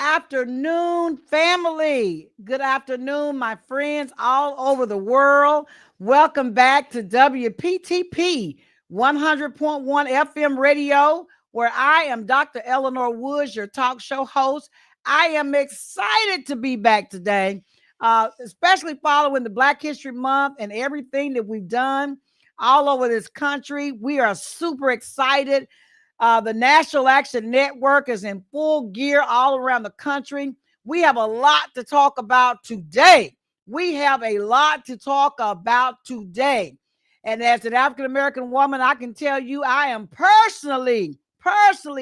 afternoon, family. Good afternoon, my friends all over the world. Welcome back to WPTP 100.1 FM radio, where I am Dr. Elenora Woods, your talk show host. I am excited to be back today, especially following the Black History Month and everything that we've done all over this country. We are super excited. The National Action Network is in full gear all around the country. We have a lot to talk about today. We have a lot to talk about today. And as an African American woman, I can tell you I am personally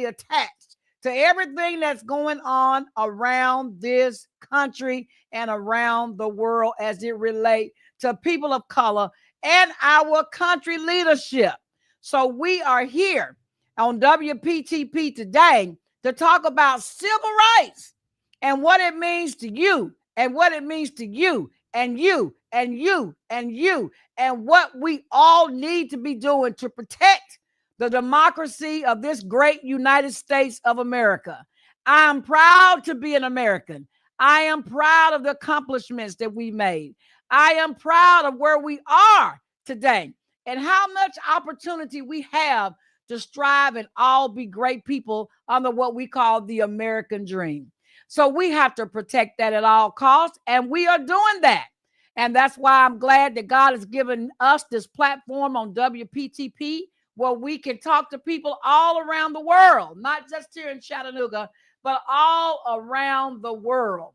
attached to everything that's going on around this country and around the world as it relates to people of color and our country leadership. So we are here on WPTP today to talk about civil rights and what it means to you and what it means to you and you and you and you and what we all need to be doing to protect the democracy of this great United States of America. I am proud to be an American. I am proud of the accomplishments that we made. I am proud of where we are today and how much opportunity we have to strive and all be great people under what we call the American dream. So we have to protect that at all costs, and we are doing that. And that's why I'm glad that God has given us this platform on WPTP where we can talk to people all around the world, not just here in Chattanooga, but all around the world.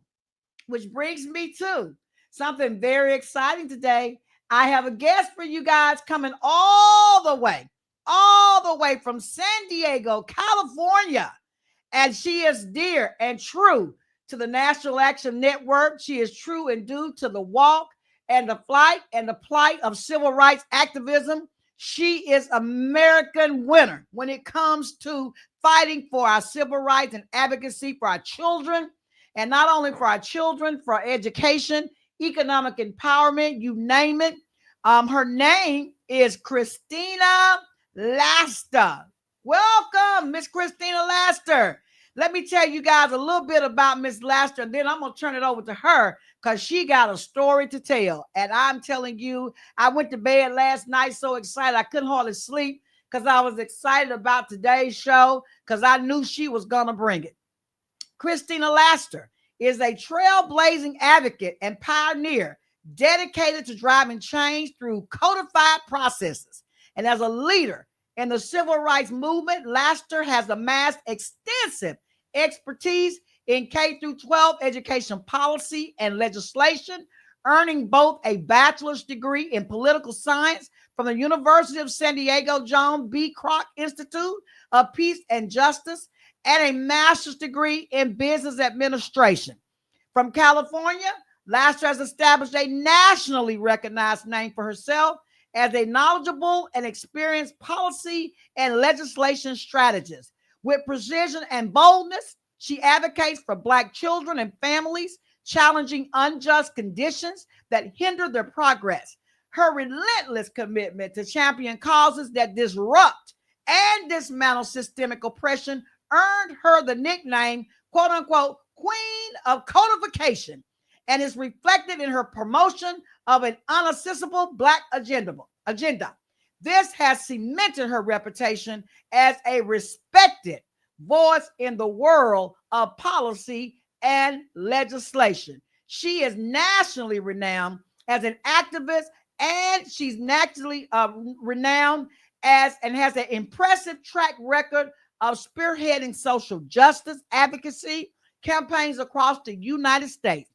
Which brings me to something very exciting today. I have a guest for you guys coming all the way from San Diego, California. And she is dear and true to the National Action Network. She is true and due to the walk and the flight and the plight of civil rights activism. She is American winner when it comes to fighting for our civil rights and advocacy for our children. And not only for our children, for our education, economic empowerment, you name it. Her name is Christina Laster. Welcome, Miss Christina Laster. Let me tell you guys a little bit about Miss Laster, and then I'm going to turn it over to her because she got a story to tell. And I'm telling you, I went to bed last night so excited I couldn't hardly sleep because I was excited about today's show because I knew she was going to bring it. Christina Laster is a trailblazing advocate and pioneer dedicated to driving change through codified processes. And as a leader in the civil rights movement, Laster has amassed extensive expertise in K through 12 education policy and legislation, earning both a bachelor's degree in political science from the University of San Diego John B. Kroc Institute of Peace and Justice and a master's degree in business administration. From California, Laster has established a nationally recognized name for herself as a knowledgeable and experienced policy and legislation strategist. With precision and boldness, she advocates for Black children and families, challenging unjust conditions that hinder their progress. Her relentless commitment to champion causes that disrupt and dismantle systemic oppression earned her the nickname, quote unquote, Queen of Codification, and is reflected in her promotion of an unaccessible Black agenda. This has cemented her reputation as a respected voice in the world of policy and legislation. She is nationally renowned as an activist, and she's nationally renowned as and has an impressive track record of spearheading social justice advocacy campaigns across the United States.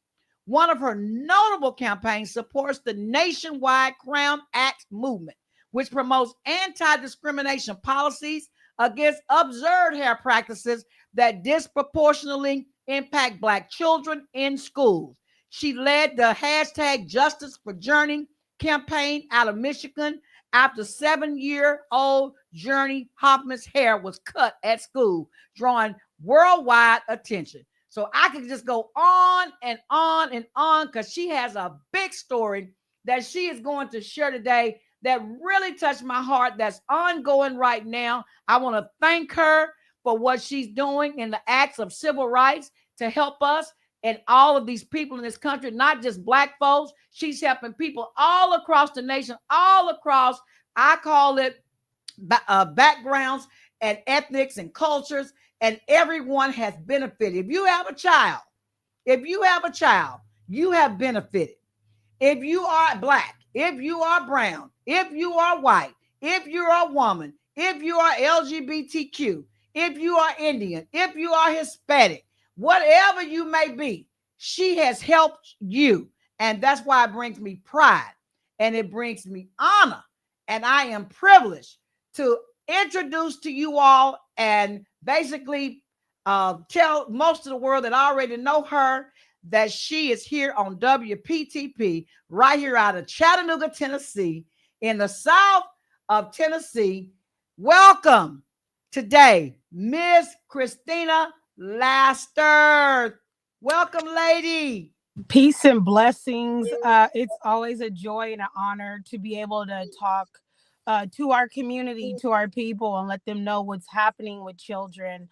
One of her notable campaigns supports the nationwide Crown Act movement, which promotes anti-discrimination policies against absurd hair practices that disproportionately impact Black children in schools. She led the hashtag Justice for Journey campaign out of Michigan after 7-year-old Journey Hoffman's hair was cut at school, drawing worldwide attention. So I could just go on and on and on because she has a big story that she is going to share today that really touched my heart, that's ongoing right now. I want to thank her for what she's doing in the acts of civil rights to help us and all of these people in this country, not just Black folks. She's helping people all across the nation, all across, I call it backgrounds and ethnics and cultures, and everyone has benefited. If you have a child, you have benefited. If you are Black, if you are brown, if you are white, if you're a woman, if you are LGBTQ, if you are Indian, if you are Hispanic, whatever you may be, she has helped you. And that's why it brings me pride and it brings me honor. And I am privileged to introduce to you all and basically tell most of the world that I already know her that she is here on WPTP, right here out of Chattanooga, Tennessee, in the south of Tennessee. Welcome today, Miss Christina Laster. Welcome, lady. Peace and blessings. It's always a joy and an honor to be able to talk to our community, to our people, and let them know what's happening with children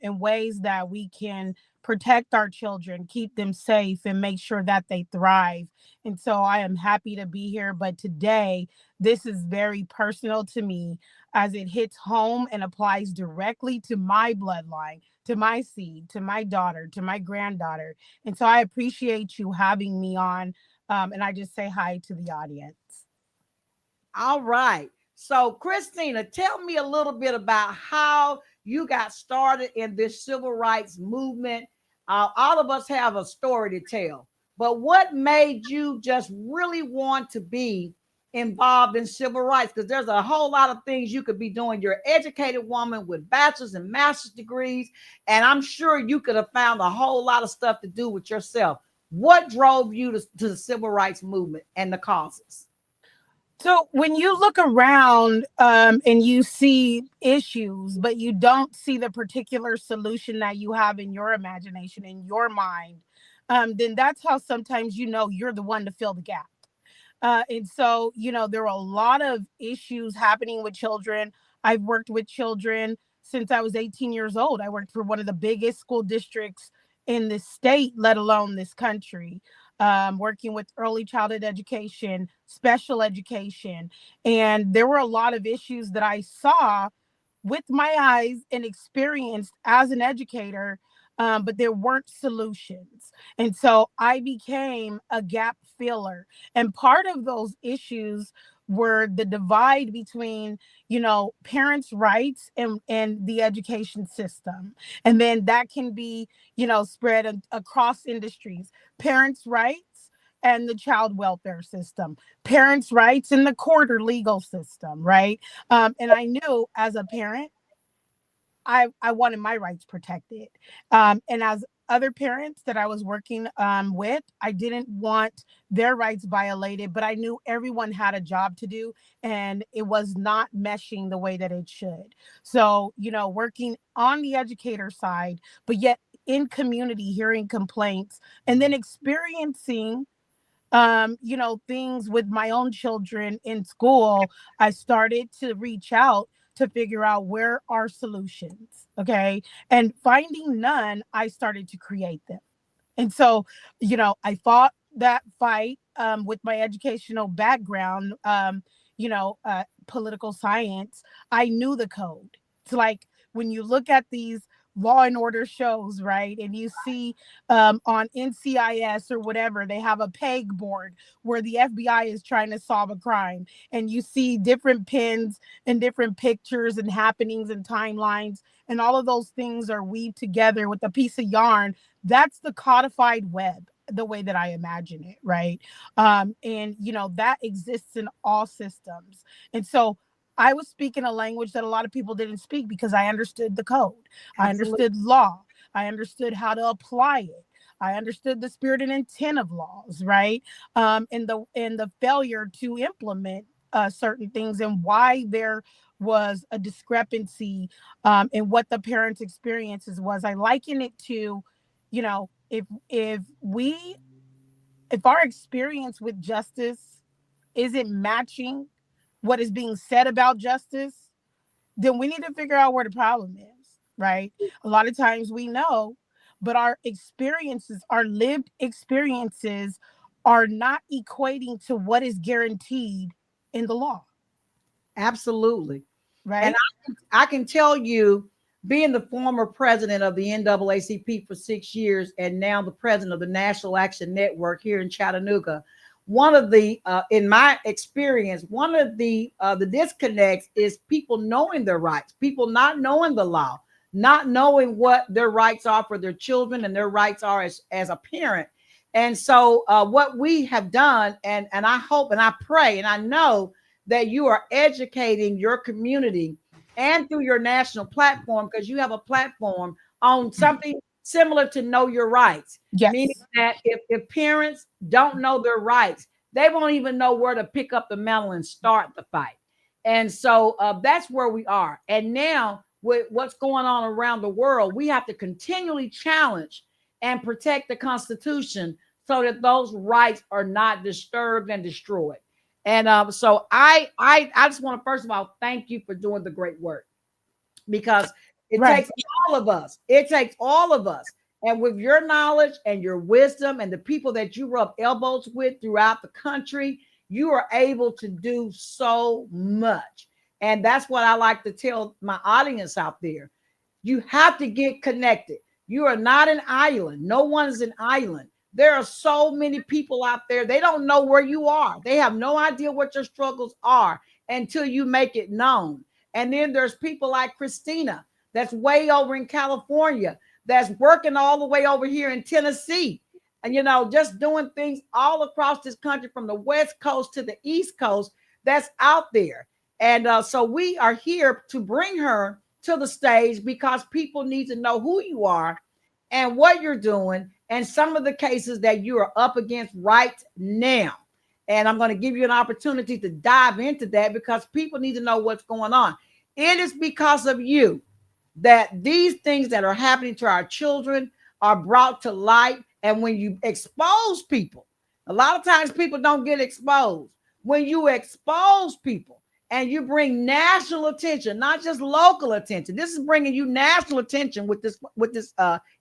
in ways that we can protect our children, keep them safe, and make sure that they thrive. And so I am happy to be here. But today, this is very personal to me as it hits home and applies directly to my bloodline, to my seed, to my daughter, to my granddaughter. And so I appreciate you having me on. And I just say hi to the audience. All right. So, Christina, tell me a little bit about how you got started in this civil rights movement. All of us have a story to tell, but what made you just really want to be involved in civil rights? Because there's a whole lot of things you could be doing. You're an educated woman with bachelor's and master's degrees, and I'm sure you could have found a whole lot of stuff to do with yourself. What drove you to the civil rights movement and the causes? So when you look around and you see issues, but you don't see the particular solution that you have in your imagination, in your mind, then that's how sometimes you know you're the one to fill the gap. And so, there are a lot of issues happening with children. I've worked with children since I was 18 years old. I worked for one of the biggest school districts in this state, let alone this country, working with early childhood education, special education. And there were a lot of issues that I saw with my eyes and experienced as an educator, but there weren't solutions. And so I became a gap filler. And part of those issues were the divide between, parents' rights and the education system. And then that can be, spread across industries. Parents' rights and the child welfare system, parents' rights and the court or legal system, right? And I knew as a parent, I wanted my rights protected. And as other parents that I was working with, I didn't want their rights violated, but I knew everyone had a job to do and it was not meshing the way that it should. So, working on the educator side, but yet in community, hearing complaints and then experiencing things with my own children in school, I started to reach out to figure out where are solutions. Okay. And finding none, I started to create them. And so, I fought that fight with my educational background, political science. I knew the code. It's like when you look at these law and order shows, right? And you see on NCIS or whatever, they have a peg board where the FBI is trying to solve a crime. And you see different pins and different pictures and happenings and timelines. And all of those things are weaved together with a piece of yarn. That's the codified web, the way that I imagine it, right? And that exists in all systems. And so I was speaking a language that a lot of people didn't speak because I understood the code. I Absolutely. understood law. I understood how to apply it. I understood the spirit and intent of laws, right? And the failure to implement certain things and why there was a discrepancy in what the parents' experiences was. I liken it to, if our experience with justice isn't matching what is being said about justice, then we need to figure out where the problem is, right? A lot of times we know, but our experiences, our lived experiences, are not equating to what is guaranteed in the law, Absolutely. And right? I can tell you, being the former president of the NAACP for 6 years and now the president of the National Action Network here in Chattanooga, one of the, in my experience, one of the disconnects is people knowing their rights, people not knowing the law, not knowing what their rights are for their children and their rights are as a parent. And so, what we have done, and I hope and I pray and I know that you are educating your community and through your national platform, because you have a platform on something similar to know your rights, meaning Yes. that if parents don't know their rights, they won't even know where to pick up the mantle and start the fight. And so, that's where we are. And now, with what's going on around the world, we have to continually challenge and protect the Constitution so that those rights are not disturbed and destroyed. And so I just want to first of all thank you for doing the great work, because it Right. takes all of us. It takes all of us. And with your knowledge and your wisdom and the people that you rub elbows with throughout the country, you are able to do so much. And that's what I like to tell my audience out there. You have to get connected. You are not an island. No one is an island. There are so many people out there. They don't know where you are. They have no idea what your struggles are until you make it known. And then there's people like Christina that's way over in California, that's working all the way over here in Tennessee. And, just doing things all across this country from the West Coast to the East Coast, that's out there. And so we are here to bring her to the stage because people need to know who you are and what you're doing and some of the cases that you are up against right now. And I'm going to give you an opportunity to dive into that because people need to know what's going on. It is because of you that these things that are happening to our children are brought to light. And when you expose people, a lot of times people don't get exposed. When you expose people and you bring national attention, not just local attention, this is bringing you national attention with this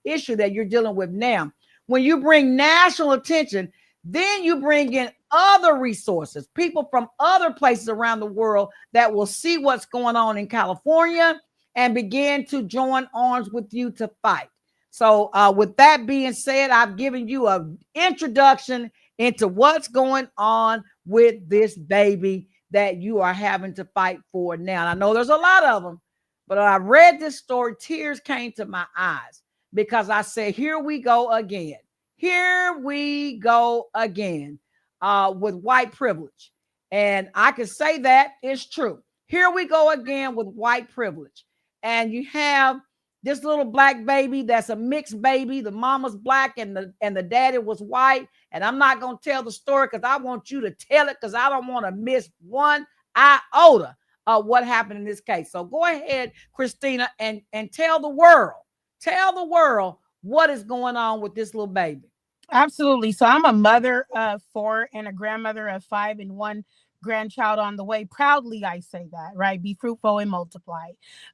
issue that you're dealing with now. When you bring national attention, then you bring in other resources, people from other places around the world that will see what's going on in California and begin to join arms with you to fight. So, with that being said, I've given you an introduction into what's going on with this baby that you are having to fight for now. And I know there's a lot of them, but when I read this story, tears came to my eyes because I said, here we go again. Here we go again with white privilege. And I can say that it's true. Here we go again with white privilege. And you have this little black baby that's a mixed baby. The mama's black and the daddy was white. And I'm not going to tell the story because I want you to tell it because I don't want to miss one iota of what happened in this case. So go ahead, Christina, and tell the world what is going on with this little baby. Absolutely. So I'm a mother of four and a grandmother of five and one grandchild on the way. Proudly, I say that, right? Be fruitful and multiply.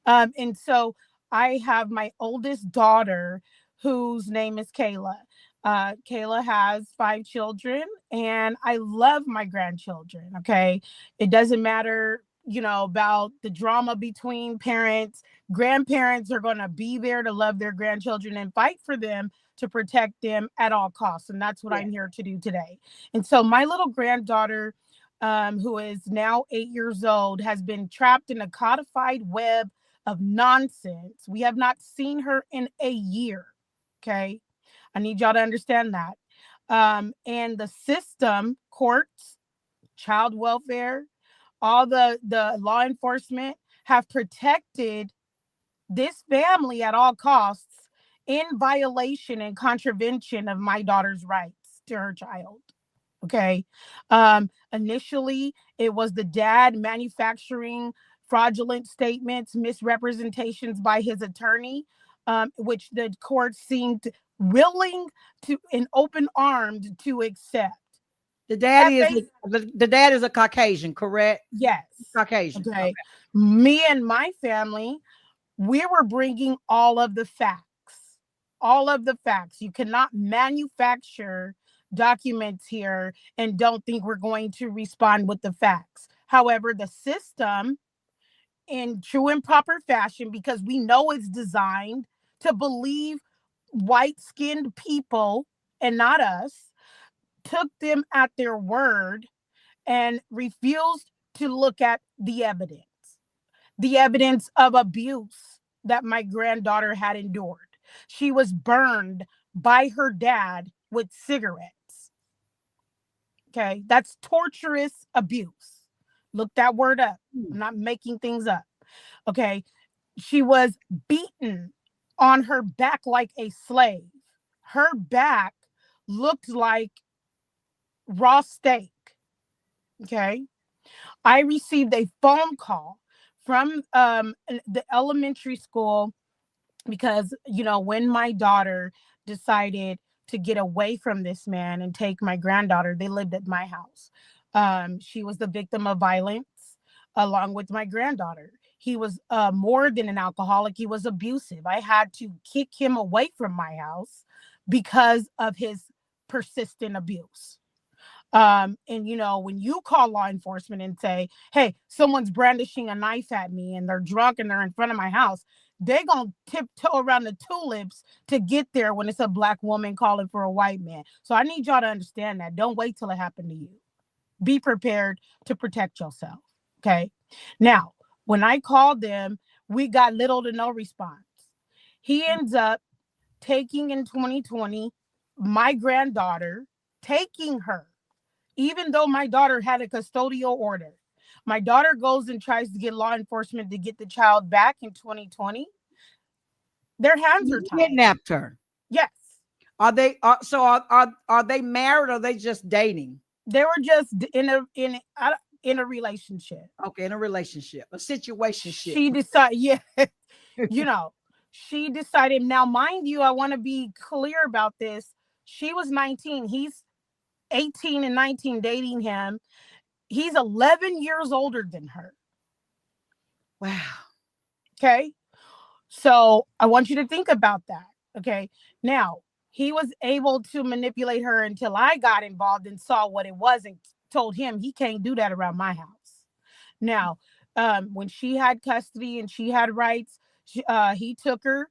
And so I have my oldest daughter whose name is Kayla. Kayla has five children and I love my grandchildren. Okay. It doesn't matter, about the drama between parents. Grandparents are going to be there to love their grandchildren and fight for them, to protect them at all costs. And that's what Yeah. I'm here to do today. And so my little granddaughter, who is now 8 years old, has been trapped in a codified web of nonsense. We have not seen her in a year. Okay. I need y'all to understand that. And the system, courts, child welfare, all the law enforcement have protected this family at all costs in violation and contravention of my daughter's rights to her child. Okay. Initially, it was the dad manufacturing fraudulent statements, misrepresentations by his attorney, which the court seemed willing to and open armed to accept. The That daddy is base, the dad is a Caucasian, correct? yes. Caucasian. Okay. Okay. Me and my family, we were bringing all of the facts. all of the facts. You cannot manufacture documents here and don't think we're going to respond with the facts. However, the system, in true and proper fashion, because we know it's designed to believe white skinned people and not us, took them at their word and refused to look at the evidence of abuse that my granddaughter had endured. She was burned by her dad with cigarettes. Okay. That's torturous abuse. Look that word up. I'm not making things up. Okay. She was beaten on her back like a slave. Her back looked like raw steak. Okay. I received a phone call from the elementary school because, when my daughter decided to get away from this man and take my granddaughter, they lived at my house. She was the victim of violence along with my granddaughter. He was more than an alcoholic. He was abusive. I had to kick him away from my house because of his persistent abuse. And when you call law enforcement and say, hey, someone's brandishing a knife at me and they're drunk and they're in front of my house, they're gonna tiptoe around the tulips to get there when it's a black woman calling for a white man. So I need y'all to understand that. Don't wait till it happened to you. Be prepared to protect yourself. Okay. Now, when I called them, we got little to no response. He ends up taking in 2020 my granddaughter, taking her even though my daughter had a custodial order. My daughter goes and tries to get law enforcement to get the child back in 2020. Their hands are You tied. kidnapped her. Yes. Are they are they married or are they just dating? They were just in a relationship. Okay, in a relationship, a situationship. She decided, yeah, you know, she decided. Now, mind you, I want to be clear about this. She was 19. He's 18 and 19 dating him. He's 11 years older than her. Wow. Okay. So I want you to think about that. Okay. Now, he was able to manipulate her until I got involved and saw what it was and told him he can't do that around my house. Now, when she had custody and she had rights, he took her.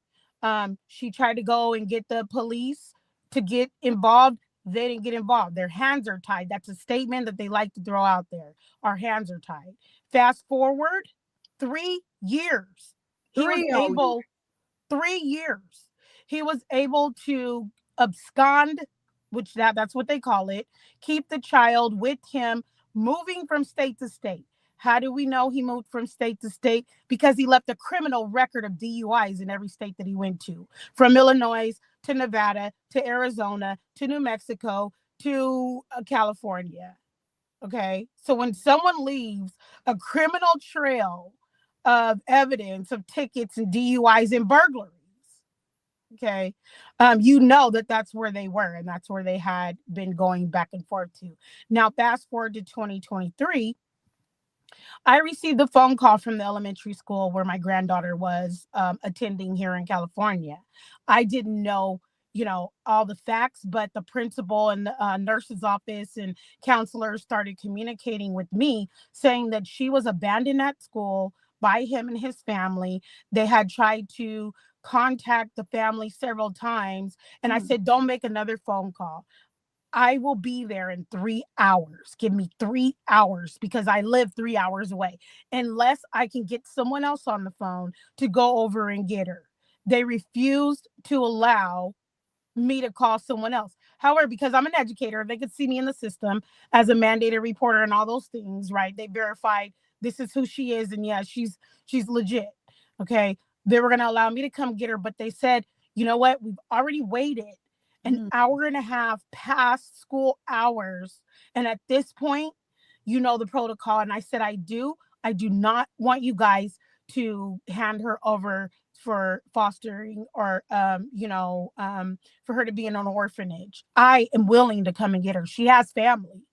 She tried to go and get the police to get involved. They didn't get involved. Their hands are tied. That's a statement that they like to throw out there. Our hands are tied. Fast forward 3 years. He was Three on you. able, 3 years. He was able to abscond, which that's what they call it, keep the child with him, moving from state to state. How do we know he moved from state to state? Because he left a criminal record of DUIs in every state that he went to, from Illinois to Nevada to Arizona to New Mexico to California. Okay. So when someone leaves a criminal trail of evidence of tickets and DUIs and burglaries, okay, you know that that's where they were and that's where they had been going back and forth to. Now, fast forward to 2023. I received a phone call from the elementary school where my granddaughter was attending here in California. I didn't know, all the facts, but the principal and the nurse's office and counselors started communicating with me saying that she was abandoned at school by him and his family. They had tried to contact the family several times. And I said, don't make another phone call. I will be there in 3 hours. Give me 3 hours because I live 3 hours away, unless I can get someone else on the phone to go over and get her. They refused to allow me to call someone else. However, because I'm an educator, they could see me in the system as a mandated reporter and all those things, right? They verified this is who she is, and yeah, she's legit. Okay. They were gonna allow me to come get her, but they said, you know what? We've already waited an hour and a half past school hours. And at this point, you know the protocol. And I said, I do. I do not want you guys to hand her over for fostering or for her to be in an orphanage. I am willing to come and get her. She has family.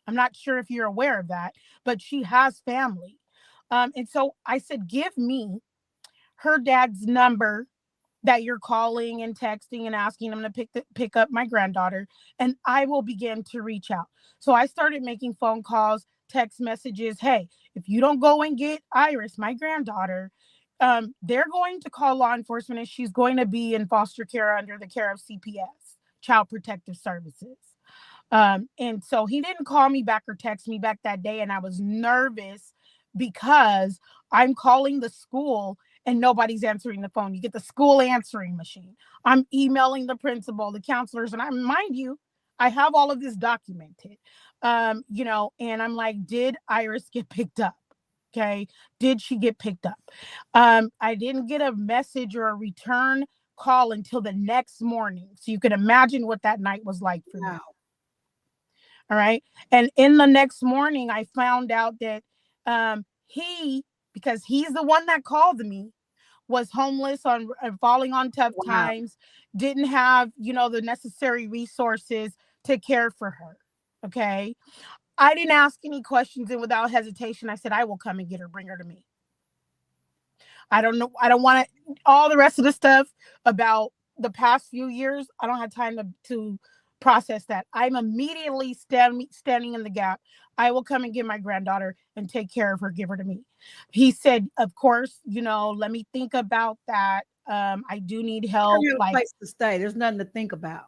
I'm not sure if you're aware of that, but she has family. And so I said, give me her dad's number, that you're calling and texting and asking them to pick up my granddaughter, and I will begin to reach out. So I started making phone calls, text messages. Hey, if you don't go and get Iris, my granddaughter, they're going to call law enforcement and she's going to be in foster care under the care of CPS, Child Protective Services. And so he didn't call me back or text me back that day. And I was nervous because I'm calling the school and nobody's answering the phone. You get the school answering machine. I'm emailing the principal, the counselors, and mind you, I have all of this documented. And I'm like, did Iris get picked up? Okay. Did she get picked up? I didn't get a message or a return call until the next morning. So you can imagine what that night was like for me. Wow. All right. And in the next morning, I found out that because he's the one that called me, was homeless on falling on tough Wow. times, didn't have, the necessary resources to care for her. Okay. I didn't ask any questions, and without hesitation, I said, I will come and get her, bring her to me. I don't know. I don't want all the rest of the stuff about the past few years. I don't have time to process that. I'm immediately standing in the gap. I will come and get my granddaughter and take care of her, give her to me. He said, of course, let me think about that. I do need help. You have a Like, place to stay. There's nothing to think about.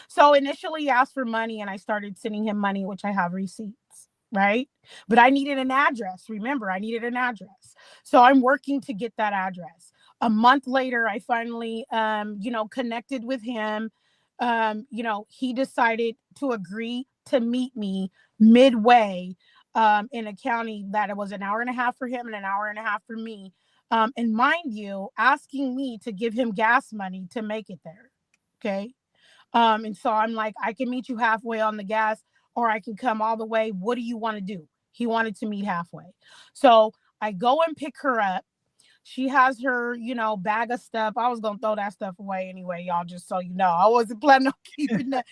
so initially he asked for money and I started sending him money, which I have receipts, right? But I needed an address. Remember, I needed an address. So I'm working to get that address. A month later, I finally, connected with him. He decided to agree to meet me midway in a county that it was an hour and a half for him and an hour and a half for me. And mind you, asking me to give him gas money to make it there. Okay. And so I'm like, I can meet you halfway on the gas, or I can come all the way. What do you want to do? He wanted to meet halfway. So I go and pick her up. She has her, bag of stuff. I was going to throw that stuff away anyway, y'all, just so you know. I wasn't planning on keeping the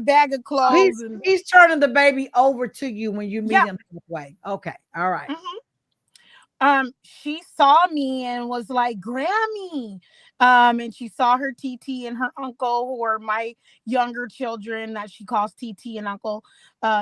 bag of clothes. He's turning the baby over to you when you meet Yeah. him halfway. Okay. All right. Mm-hmm. She saw me and was like, Grammy. And she saw her TT and her uncle, who are my younger children that she calls TT and Uncle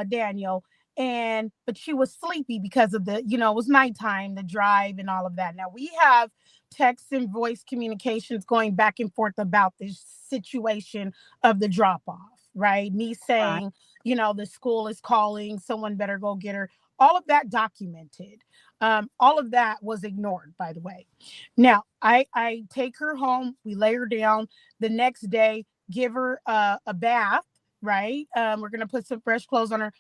Daniel. But she was sleepy because of it was nighttime, the drive and all of that. Now we have text and voice communications going back and forth about this situation of the drop off, right? Me Right. saying, the school is calling, someone better go get her. All of that documented. All of that was ignored, by the way. Now, I take her home. We lay her down. The next day, give her a bath, right? We're going to put some fresh clothes on her.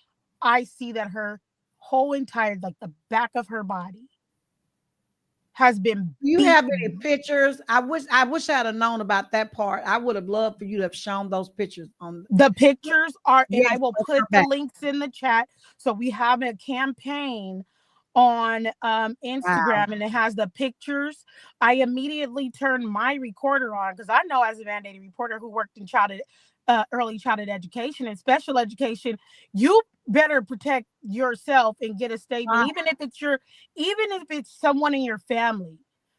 I see that her whole entire, like the back of her body, has been Do you have any beaten. pictures? I wish I'd have known about that part. I would have loved for you to have shown those pictures on. The pictures are, and I Yes, will of her put the back. links in the chat. So we have a campaign on Wow. Instagram, and it has the pictures. I immediately turned my recorder on because I know, as a mandated reporter who worked in early childhood education and special education, you better protect yourself and get a statement, Wow. even if it's someone in your family.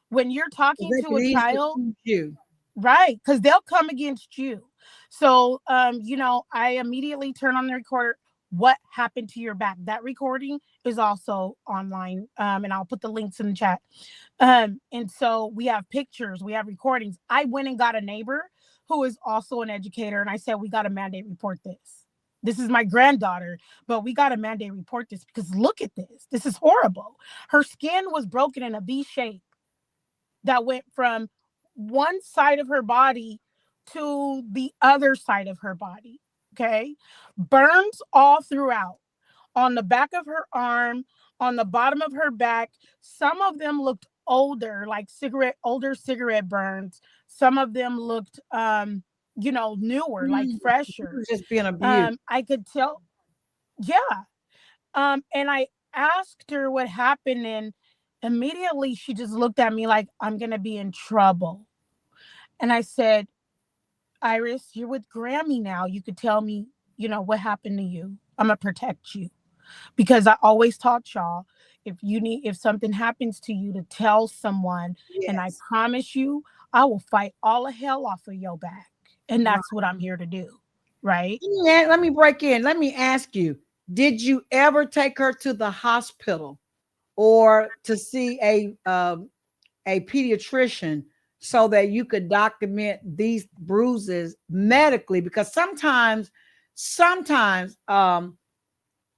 When you're talking They to could a easily child, shoot you. right? Because they'll come against you. So, I immediately turn on the recorder. What happened to your back? That recording is also online, and I'll put the links in the chat. And so we have pictures, we have recordings. I went and got a neighbor who is also an educator, and I said, we got to mandate report this. This is my granddaughter, but we got to mandate report this because look at this. This is horrible. Her skin was broken in a V shape that went from one side of her body to the other side of her body. Okay. Burns all throughout, on the back of her arm, on the bottom of her back. Some of them looked older, like older cigarette burns. Some of them looked, newer, like Mm, you fresher. were just being abused. I could tell. Yeah. And I asked her what happened, and immediately she just looked at me like, I'm going to be in trouble. And I said, Iris, you're with Grammy now. You could tell me, what happened to you. I'm going to protect you. Because I always taught y'all, if something happens to you, to tell someone. And I Yes. promise you, I will fight all the hell off of your back. And Right. that's what I'm here to do. Right. Yeah, let me break in. Let me ask you, did you ever take her to the hospital or to see a pediatrician so that you could document these bruises medically? Because sometimes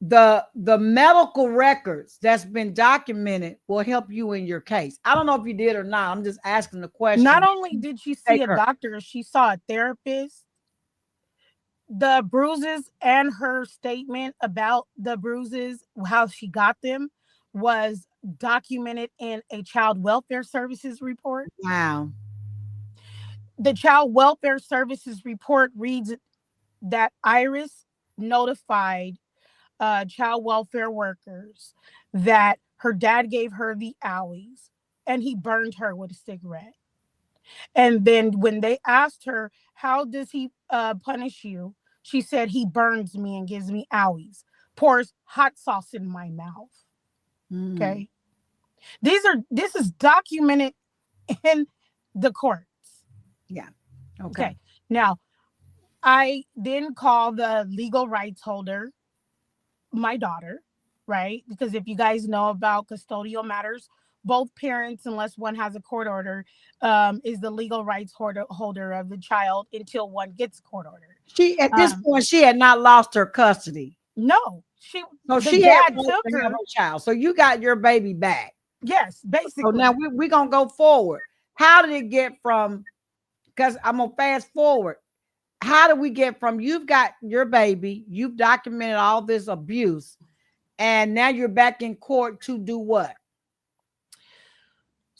the medical records that's been documented will help you in your case. I don't know if you did or not. I'm just asking the Not question. only did she see Take a her. doctor, she saw a therapist. The bruises and her statement about the bruises, how she got them, was documented in a child welfare services report. Wow. The child welfare services report reads that Iris notified child welfare workers that her dad gave her the owies and he burned her with a cigarette. And then when they asked her, how does he punish you? She said, he burns me and gives me owies, pours hot sauce in my mouth. Mm, Okay. This is documented in the courts. yeah. Okay. Okay. Now, I then call the legal rights holder, my daughter, right? Because if you guys know about custodial matters, both parents, unless one has a court order, is the legal rights holder of the child until one gets a court order. She at this Um, point she had not lost her custody. no, So the she had dad right took to have her. her child. So you got your baby back. Yes, So now basically. we're gonna go forward. How did it get from, because I'm gonna fast forward. How do we get from you've got your baby, you've documented all this abuse, and now you're back in court to do what?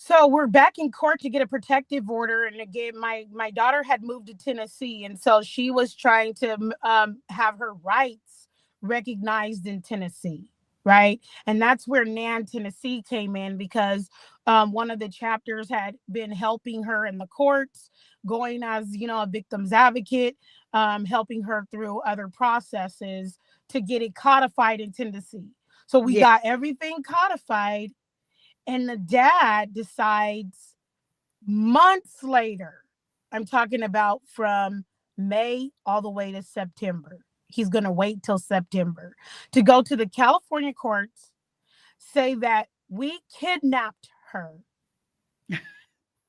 So we're back in court to get a protective order, and again, my daughter had moved to Tennessee, and so she was trying to have her rights recognized in Tennessee, right? And that's where Nan, Tennessee, came in because one of the chapters had been helping her in the courts, going as a victim's advocate, helping her through other processes to get it codified in Tennessee. So we Yeah. got everything codified, and the dad decides months later, I'm talking about from May all the way to September. He's going to wait till September to go to the California courts, say that we kidnapped her,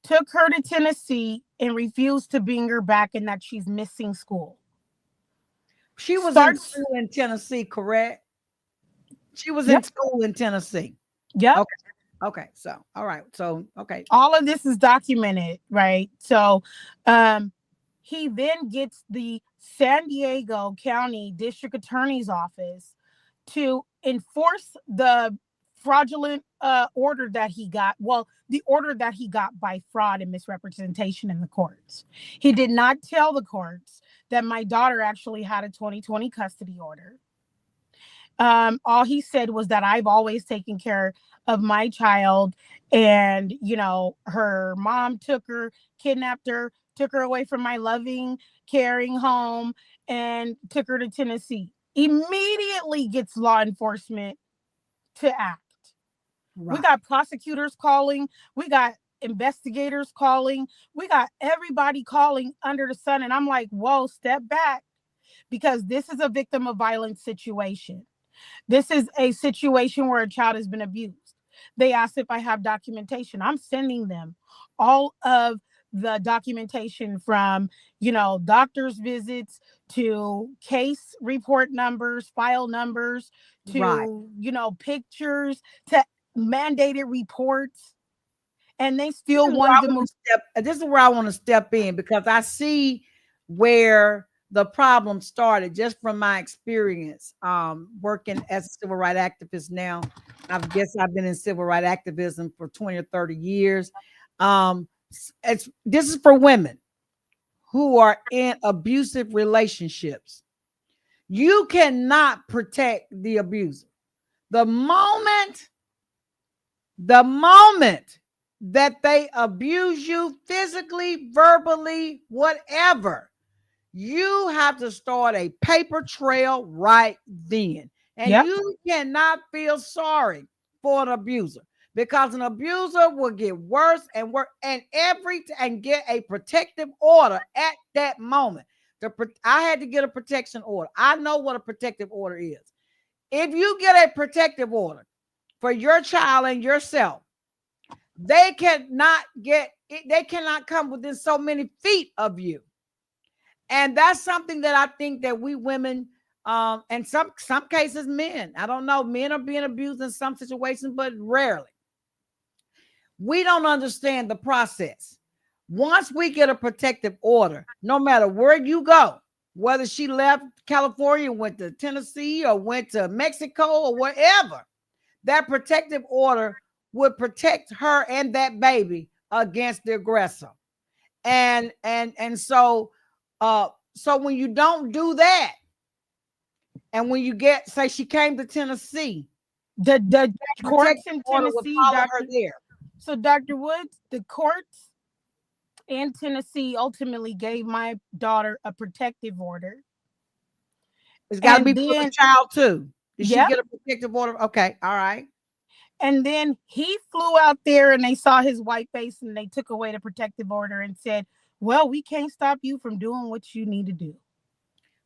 took her to Tennessee, and refused to bring her back, and that she's missing school. She was in Starts, school in Tennessee, correct? She was in yep, school in Tennessee. yep. Okay. Okay. So, all right. So, okay. All of this is documented, right? So he then gets the San Diego County District Attorney's Office to enforce the fraudulent order that he got. Well, the order that he got by fraud and misrepresentation in the courts. He did not tell the courts that my daughter actually had a 2020 custody order. All he said was that I've always taken care of my child, and her mom took her, kidnapped her, took her away from my loving, caring home, and took her to Tennessee. Immediately gets law enforcement to act. We Right. got prosecutors calling, we got investigators calling, we got everybody calling under the sun, and I'm like, whoa, step back, because this is a victim of violence situation. This is a situation where a child has been abused. They asked if I have documentation. I'm sending them all of the documentation from, doctor's visits to case report numbers, file numbers, Right. to, pictures, to mandated reports. And they This still is where I wanted to want move. to step. This is where I want to step in because I see where the problem started just from my experience working as a civil rights activist now. I guess I've been in civil rights activism for 20 or 30 years. This is for women who are in abusive relationships. You cannot protect the abuser. The moment the moment that they abuse you physically, verbally, whatever, you have to start a paper trail right then. And Yep. you cannot feel sorry for an abuser because an abuser will get worse and worse and get a protective order at that moment. I had to get a protection order. I know what a protective order is. If you get a protective order for your child and yourself, they cannot come within so many feet of you. And that's something that I think that we women, and some cases men, I don't know, men are being abused in some situations, but rarely. We don't understand the process. Once we get a protective order, no matter where you go, whether she left California, went to Tennessee, or went to Mexico, or wherever, that protective order would protect her and that baby against the aggressor. And so when you don't do that, and when you get, say she came to Tennessee, the courts in Tennessee, her there. So Dr. Woods, the courts in Tennessee ultimately gave my daughter a protective order. It's got to be for the child too. Did she get a protective order? Okay, all right. And then he flew out there and they saw his white face and they took away the protective order and said, well, we can't stop you from doing what you need to do.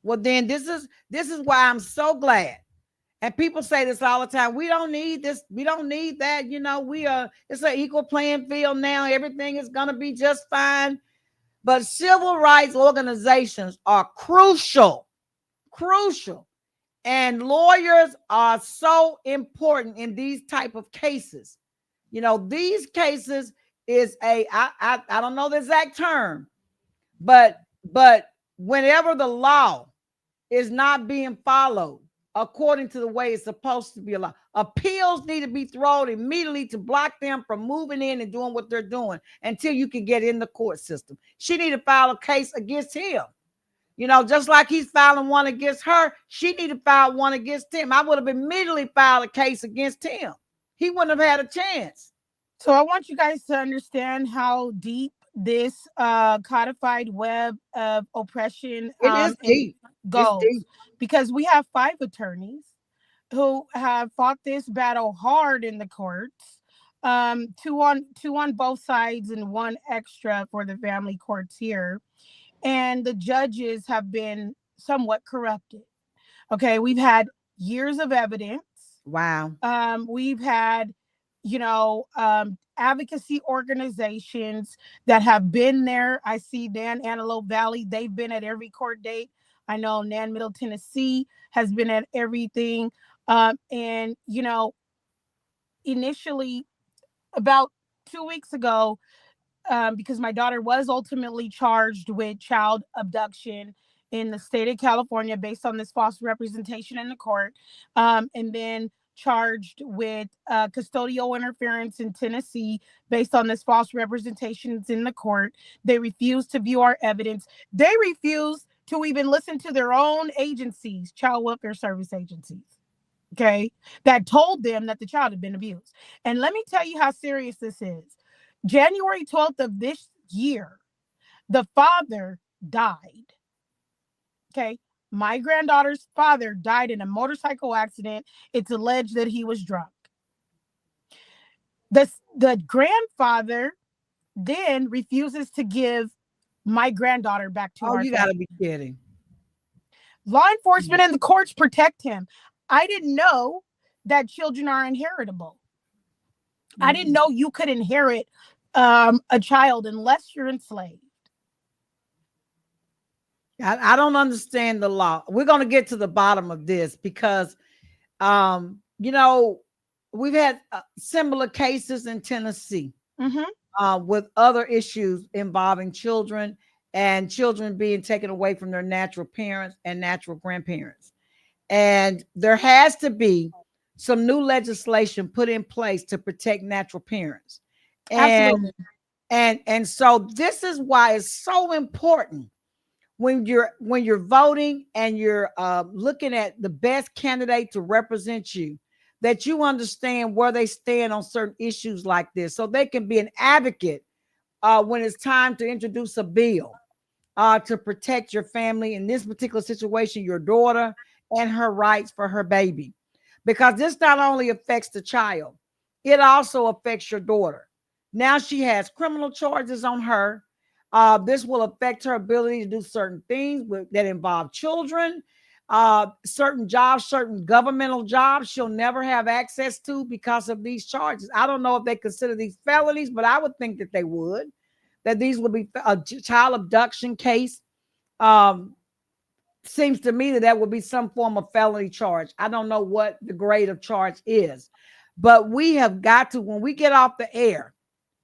Well, then this is why I'm so glad. And people say this all the time. We don't need this. We don't need that. You know, it's an equal playing field now. Everything is going to be just fine. But civil rights organizations are crucial. And lawyers are so important in these type of cases. You know, these cases is I don't know the exact term, but whenever the law is not being followed according to the way it's supposed to be allowed, appeals need to be thrown immediately to block them from moving in and doing what they're doing until you can get in the court system. She need to file a case against him. You know, just like he's filing one against her, she need to file one against him. I would have immediately filed a case against him. He wouldn't have had a chance. So I want you guys to understand how deep this codified web of oppression is deep. Goes. It's deep. Because we have 5 attorneys who have fought this battle hard in the courts, 2 on both sides and 1 extra for the family courts here. And the judges have been somewhat corrupted. Okay, we've had years of evidence. Wow. We've had, advocacy organizations that have been there. I see Nan Antelope Valley. They've been at every court date. I know Nan Middle Tennessee has been at everything. And, initially about 2 weeks ago, because my daughter was ultimately charged with child abduction in the state of California based on this false representation in the court, and then charged with custodial interference in Tennessee based on this false representations in the court. They refused to view our evidence. They refused to even listen to their own agencies, child welfare service agencies, okay, that told them that the child had been abused. And let me tell you how serious this is. January 12th of this year, the father died. Okay. My granddaughter's father died in a motorcycle accident. It's alleged that he was drunk. The grandfather then refuses to give my granddaughter back to her. Oh, you got to be kidding. Law enforcement and the courts protect him. I didn't know that children are inheritable. I didn't know you could inherit a child unless you're enslaved. I don't understand the law. We're going to get to the bottom of this because, we've had similar cases in Tennessee with other issues involving children and children being taken away from their natural parents and natural grandparents. And there has to be some new legislation put in place to protect natural parents. And so this is why it's so important when you're voting and you're looking at the best candidate to represent you, that you understand where they stand on certain issues like this, so they can be an advocate when it's time to introduce a bill to protect your family, in this particular situation, your daughter and her rights for her baby. Because this not only affects the child, it also affects your daughter. Now she has criminal charges on her. This will affect her ability to do certain things that involve children, certain jobs, certain governmental jobs she'll never have access to because of these charges. I don't know if they consider these felonies, but I would think that they would, that these would be a child abduction case. Seems to me that that would be some form of felony charge. I don't know what the grade of charge is, but we have got to, when we get off the air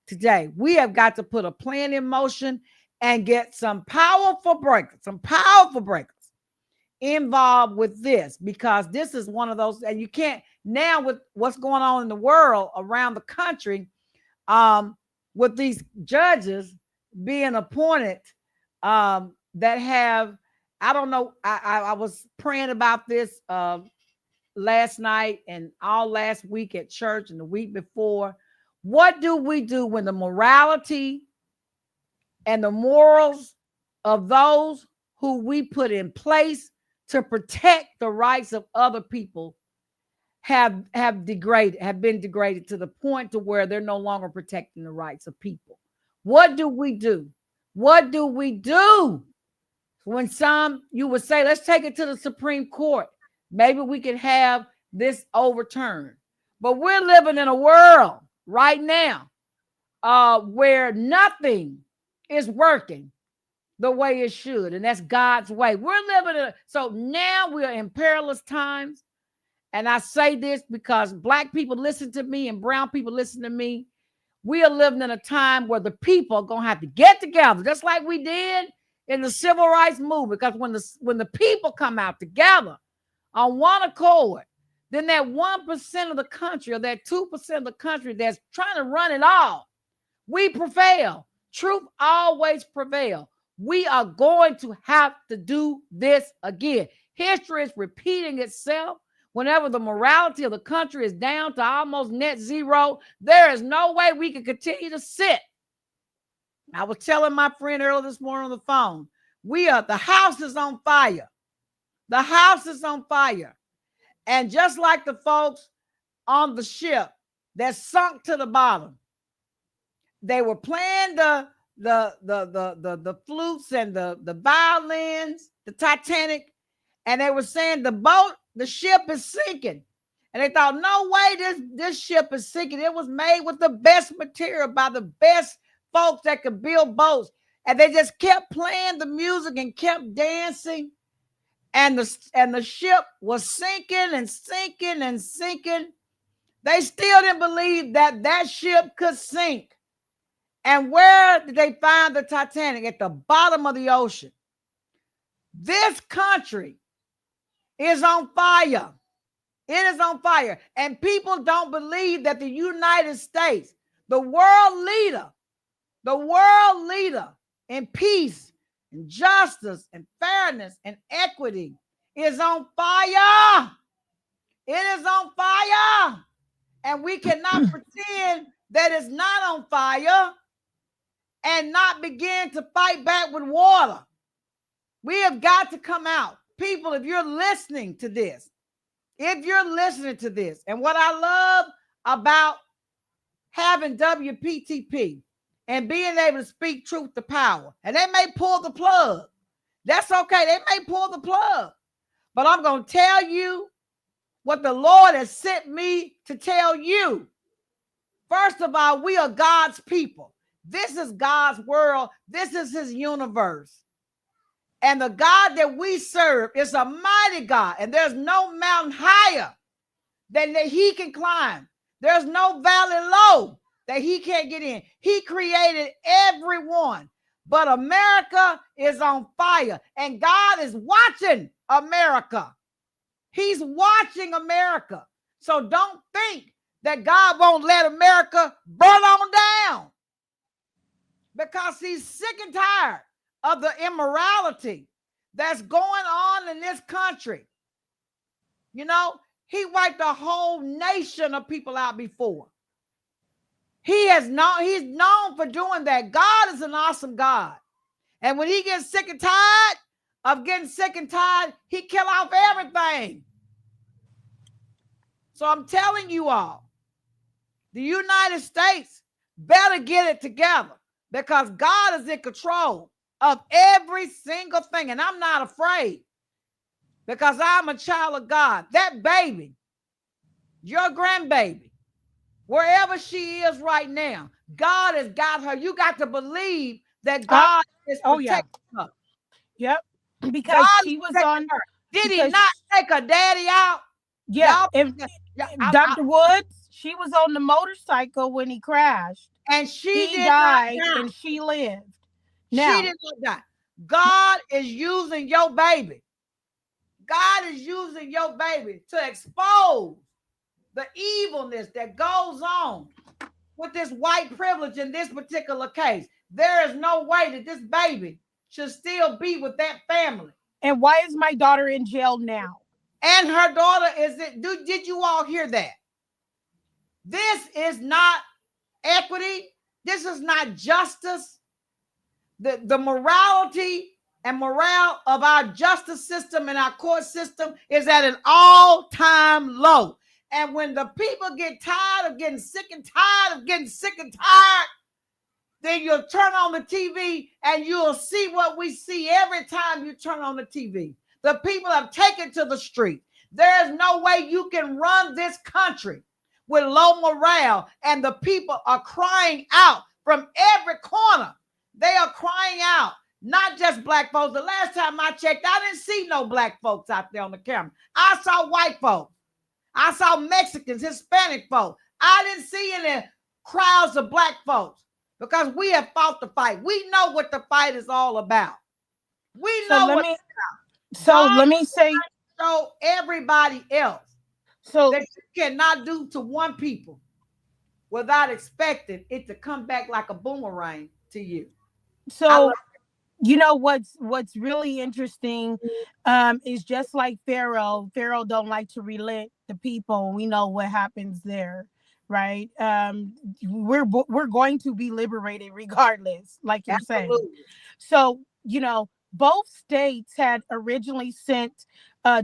today, we have got to put a plan in motion and get some powerful breakers involved with this, because this is one of those, and you can't now with what's going on in the world around the country, with these judges being appointed, that have, I don't know, I was praying about this last night and all last week at church and the week before. What do we do when the morality and the morals of those who we put in place to protect the rights of other people have been degraded to the point to where they're no longer protecting the rights of people? What do we do? What do we do when some, you would say, let's take it to the Supreme Court, maybe we could have this overturned? But we're living in a world right now where nothing is working the way it should, and that's God's way. We're living in so now we are in perilous times. And I say this because Black people listen to me and brown people listen to me. We are living in a time where the people are going to have to get together, just like we did in the civil rights movement. Because when the people come out together on one accord, then that 1% of the country or that 2% of the country that's trying to run it all, we prevail. Truth always prevails. We are going to have to do this again. History is repeating itself. Whenever the morality of the country is down to almost net zero, there is no way we can continue to sit. I was telling my friend earlier this morning on the phone, the house is on fire. The house is on fire. And just like the folks on the ship that sunk to the bottom, they were playing the flutes and the violins, the Titanic, and they were saying the ship is sinking. And they thought, no way this ship is sinking. It was made with the best material by the best folks that could build boats. And they just kept playing the music and kept dancing. And the ship was sinking and sinking and sinking. They still didn't believe that ship could sink. And where did they find the Titanic? At the bottom of the ocean. This country is on fire. It is on fire. And people don't believe that the United States, the world leader in peace and justice and fairness and equity, is on fire. It is on fire. And we cannot pretend that it's not on fire and not begin to fight back with water. We have got to come out. People, if you're listening to this, and what I love about having WPTP and being able to speak truth to power, and they may pull the plug. That's okay. They may pull the plug. But I'm going to tell you what the Lord has sent me to tell you. First of all, we are God's people. This is God's world. This is his universe. And the God that we serve is a mighty God. And there's no mountain higher than that he can climb. There's no valley low that he can't get in. He created everyone. But America is on fire. And God is watching America. He's watching America. So don't think that God won't let America burn on down. Because he's sick and tired of the immorality that's going on in this country. You know, he wiped a whole nation of people out before. He's known for doing that. God is an awesome God. And when he gets sick and tired of getting sick and tired, he kill off everything. So I'm telling you all, The United States better get it together because God is in control of every single thing. And I'm not afraid because I'm a child of God. That baby, your grandbaby, wherever she is right now, God has got her. You got to believe that Uh, God is oh yeah. protecting her. Yep. Because God is she was protecting on her. Did he because not take her daddy out? yeah, Y'all, if yeah, Dr. Woods, she was on the motorcycle when he crashed. and she He did not died die. and she lived. She Now, did not die. God is using your baby. God is using your baby to expose the evilness that goes on with this white privilege in this particular case. There is no way that this baby should still be with that family. and why is my daughter in jail now? And her daughter is it. Did you all hear that? This is not equity. This is not justice. The morality and morale of our justice system and our court system is at an all-time low. And when the people get tired of getting sick and tired of getting sick and tired, then you'll turn on the TV and you'll see what we see every time you turn on the TV. The people have taken to the street. There is no way you can run this country with low morale, and the people are crying out from every corner. They are crying out, not just black folks. The last time I checked, I didn't see no black folks out there on the camera. I saw white folks. I saw Mexicans, Hispanic folks. I didn't see any crowds of black folks because we have fought the fight. We know what the fight is all about. We So know let what me so God let me say show everybody else so that you cannot do to one people without expecting it to come back like a boomerang to you. I love so you know what's really interesting is just like Pharaoh don't like to relent the people. We know what happens there, right? We're going to be liberated regardless, like you're saying. absolutely. So both states had originally sent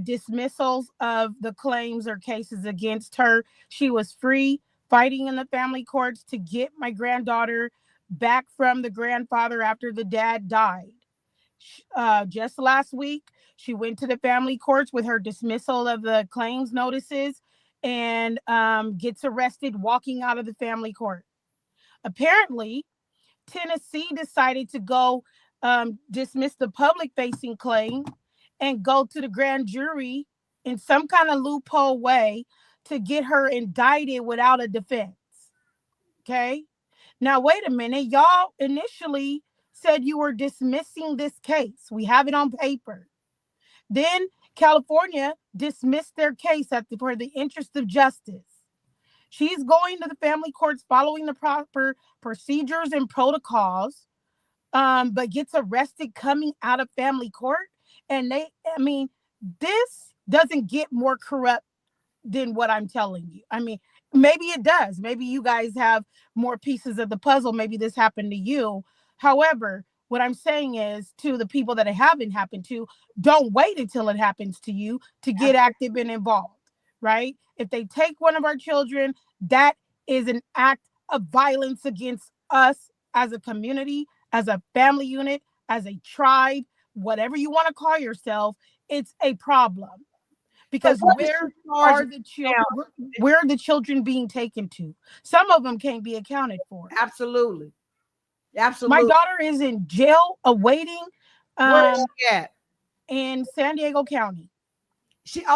dismissals of the claims or cases against her. She was free, fighting in the family courts to get my granddaughter back from the grandfather after the dad died. Just last week, she went to the family courts with her dismissal of the claims notices and gets arrested walking out of the family court. Apparently, Tennessee decided to go dismiss the public facing claim and go to the grand jury in some kind of loophole way to get her indicted without a defense. Okay. Now, wait a minute. Y'all initially said you were dismissing this case. We have it on paper. Then California dismissed their case for the interest of justice. She's going to the family courts following the proper procedures and protocols, but gets arrested coming out of family court. And I mean, this doesn't get more corrupt than what I'm telling you. I mean, maybe it does. Maybe you guys have more pieces of the puzzle. Maybe this happened to you. However, what I'm saying is to the people that it haven't happened to, don't wait until it happens to you to get active and involved, right? If they take one of our children, that is an act of violence against us as a community, as a family unit, as a tribe, whatever you want to call yourself. It's a problem So because what is she charged now? where are the children being taken to? Some of them can't be accounted for. Absolutely. My Absolutely. daughter is in jail awaiting Where they at? in San Diego County.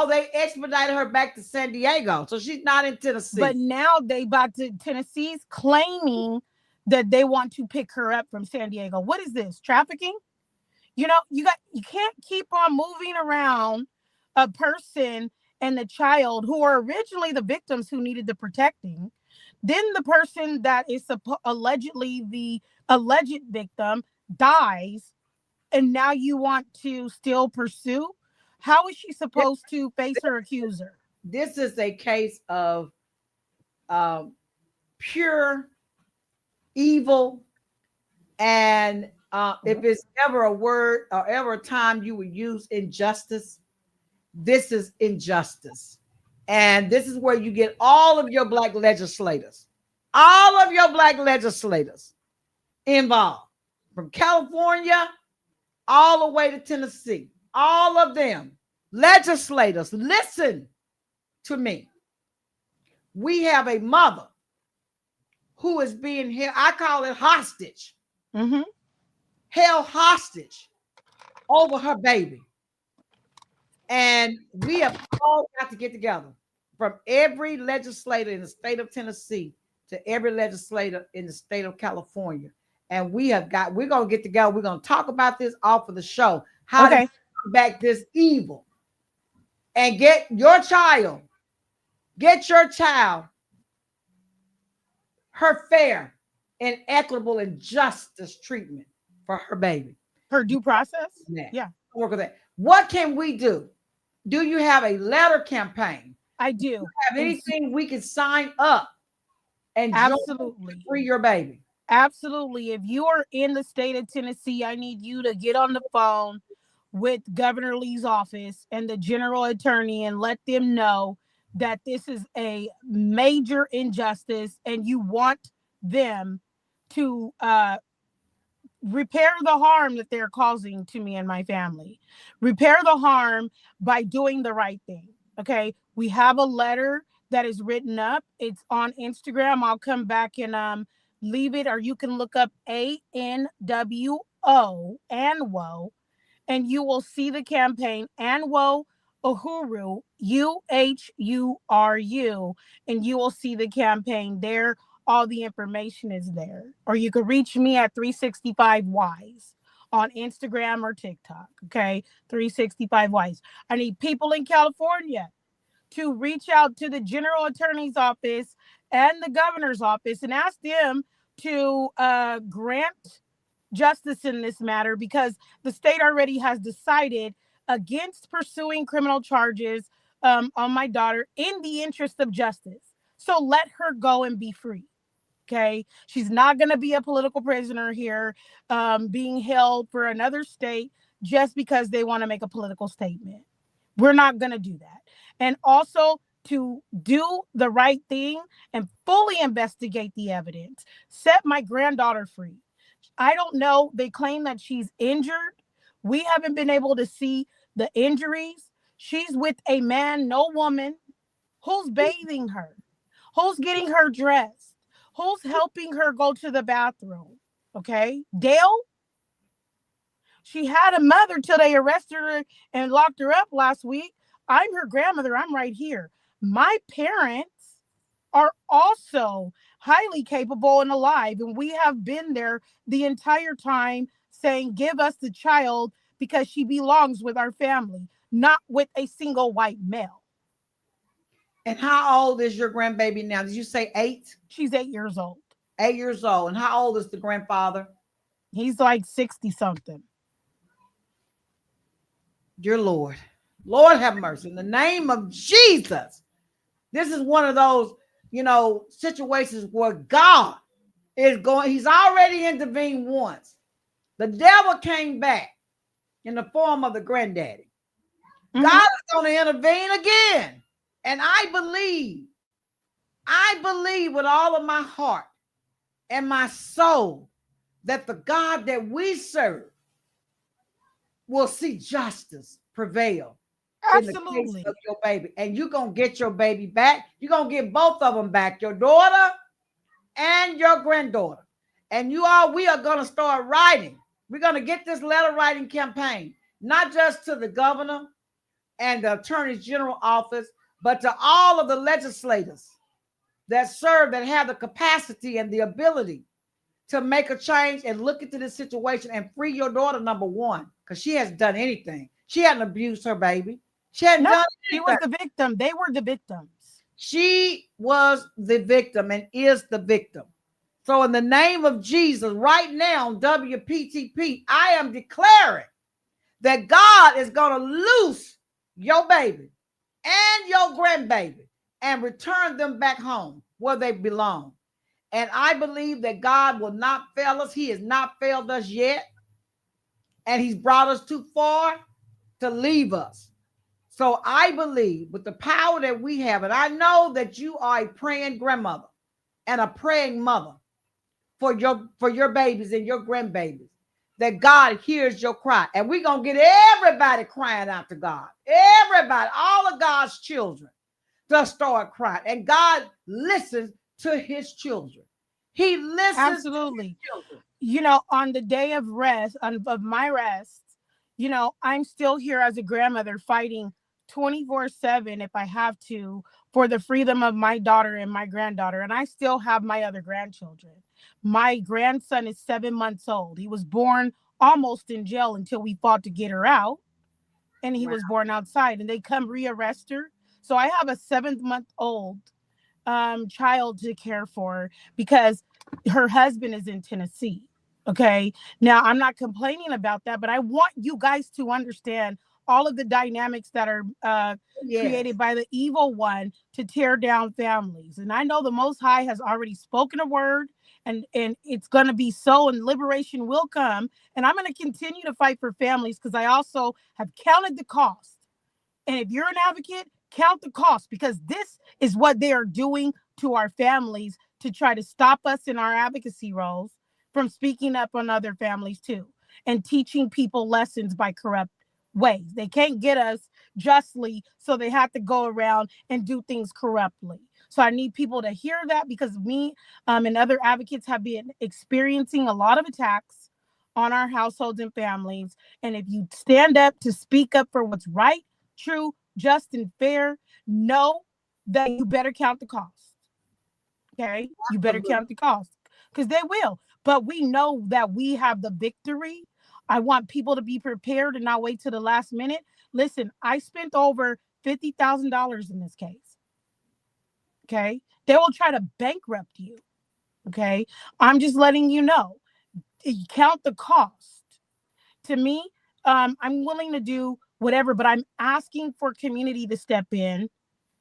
They expedited her back to San Diego. So she's not in But Tennessee. now they about to Tennessee's claiming that they want to pick her up from San Diego. What is this? Trafficking? You can't keep on moving around a person and the child who are originally the victims who needed the protecting. Then the person that is allegedly the alleged victim dies, and now you want to still pursue. How is she supposed to face her accuser? This is a case of um, pure evil. And if it's ever a word or ever a time you would use injustice, this is injustice. And this is where you get all of your black legislators. All of your black legislators involved, from California all the way to Tennessee, all of them legislators, listen to me. We have a mother who is being held, I call it hostage, held hostage over her baby. And we have all got to get together, from every legislator in the state of Tennessee to every legislator in the state of California. And we're going to get together. We're going to talk about this off of the show, how to combat this evil and get your child her fair and equitable and justice treatment for her baby. Her due process? Yeah. Work with that. What can we do? Do you have a letter campaign? I do. You have anything we can sign up and absolutely free your baby? Absolutely. If you are in the state of Tennessee, I need you to get on the phone with Governor Lee's office and the general attorney and let them know that this is a major injustice and you want them to repair the harm that they're causing to me and my family. Repair the harm by doing the right thing. Okay. We have a letter that is written up. It's on Instagram. I'll come back and leave it, or you can look up ANWO, ANWO, and you will see the campaign ANWO Uhuru, UHURU, and you will see the campaign there. All the information is there. Or you could reach me at 365Wise on Instagram or TikTok. Okay, 365Wise. I need people in California to reach out to the general attorney's office and the governor's office and ask them to grant justice in this matter, because the state already has decided against pursuing criminal charges on my daughter in the interest of justice. So let her go and be free. Okay. She's not going to be a political prisoner here, being held for another state just because they want to make a political statement. We're not going to do that. And also to do the right thing and fully investigate the evidence, set my granddaughter free. I don't know. They claim that she's injured. We haven't been able to see the injuries. She's with a man, no woman, who's bathing her, who's getting her dressed, who's helping her go to the bathroom. Okay. Dale, she had a mother till they arrested her and locked her up last week. I'm her grandmother. I'm right here. My parents are also highly capable and alive, and we have been there the entire time saying, give us the child because she belongs with our family, not with a single white male. And how old is your grandbaby now? Did you say 8? She's 8 years old. 8 years old. And how old is the grandfather? He's like 60 something. Dear Lord, Lord have mercy. In the name of Jesus, this is one of those, situations where God is going, he's already intervened once. The devil came back in the form of the granddaddy. Mm-hmm. God is going to intervene again. And I believe with all of my heart and my soul that the God that we serve will see justice prevail. Absolutely. In the case of your baby. And you're going to get your baby back. You're going to get both of them back, your daughter and your granddaughter. And we are going to start writing. We're going to get this letter writing campaign, not just to the governor and the attorney general office, but to all of the legislators that serve, that have the capacity and the ability to make a change and look into this situation and free your daughter, number one, because she hasn't done anything. She hadn't abused her baby. She hadn't done anything. She was the victim. They were the victims. She was the victim and is the victim. So in the name of Jesus, right now, WPTP, I am declaring that God is going to loose your baby and your grandbaby and return them back home where they belong. And I believe that God will not fail us. He has not failed us yet. And he's brought us too far to leave us. So I believe with the power that we have, and I know that you are a praying grandmother and a praying mother for your babies and your grandbabies, that God hears your cry. And we're going to get everybody crying out to God. Everybody, all of God's children, to start crying. And God listens to his children. He listens to his Absolutely. children. On the day of rest, of my rest, I'm still here as a grandmother fighting 24/7 if I have to for the freedom of my daughter and my granddaughter. And I still have my other grandchildren. My grandson is 7 months old. He was born almost in jail until we fought to get her out. And he Wow. was born outside and they come rearrest her. So I have a 7-month old child to care for because her husband is in Tennessee. Okay. Now, I'm not complaining about that, but I want you guys to understand all of the dynamics that are Yes. created by the evil one to tear down families. And I know the Most High has already spoken a word, and it's going to be so, and liberation will come. And I'm going to continue to fight for families because I also have counted the cost. And if you're an advocate, count the cost, because this is what they are doing to our families to try to stop us in our advocacy roles from speaking up on other families too, and teaching people lessons by corrupt ways. They can't get us justly, so they have to go around and do things corruptly. So I need people to hear that, because me and other advocates have been experiencing a lot of attacks on our households and families. And if you stand up to speak up for what's right, true, just, and fair, know that you better count the cost. Okay? You better Absolutely. count the cost, because they will. But we know that we have the victory. I want people to be prepared and not wait to the last minute. Listen, I spent over $50,000 in this case. Okay? They will try to bankrupt you. Okay? I'm just letting you know. Count the cost. To me, I'm willing to do whatever, but I'm asking for community to step in.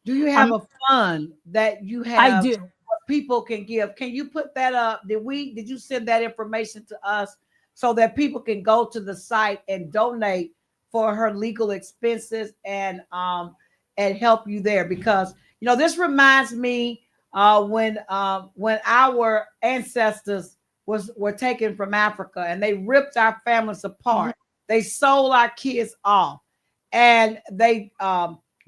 Do you have I'm a fund that you I have do. where people can give? Can you put that up? Did you send that information to us so that people can go to the site and donate for her legal expenses and help you there? Because this reminds me when our ancestors were taken from Africa and they ripped our families Mhm. apart. They sold our kids off, and they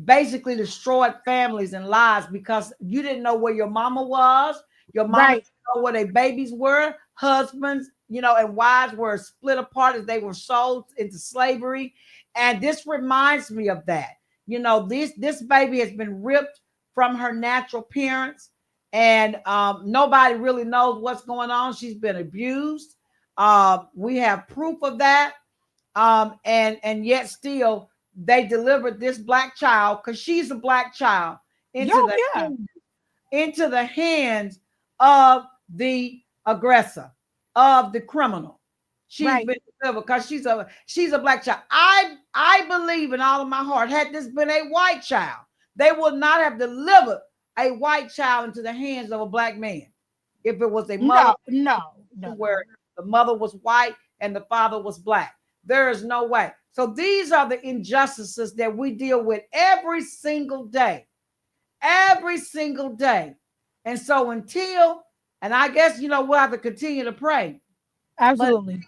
basically destroyed families and lives because you didn't know where your mama was. Your mama Right. didn't know where their babies were. Husbands, and wives were split apart as they were sold into slavery. And this reminds me of that. This baby has been ripped from her natural parents, and nobody really knows what's going on. She's been abused. We have proof of that. And yet still they delivered this black child, because she's a black child, Yo, into the yeah. into the hands of the aggressor, of the criminal. She's Right. been delivered because she's a black child. I believe in all of my heart, had this been a white child, they would not have delivered a white child into the hands of a black man. If it was a mother No, no, no, no. where the mother was white and the father was black, there is no way. So these are the injustices that we deal with every single day, every single day. And so and I guess, we'll have to continue to pray, but Absolutely.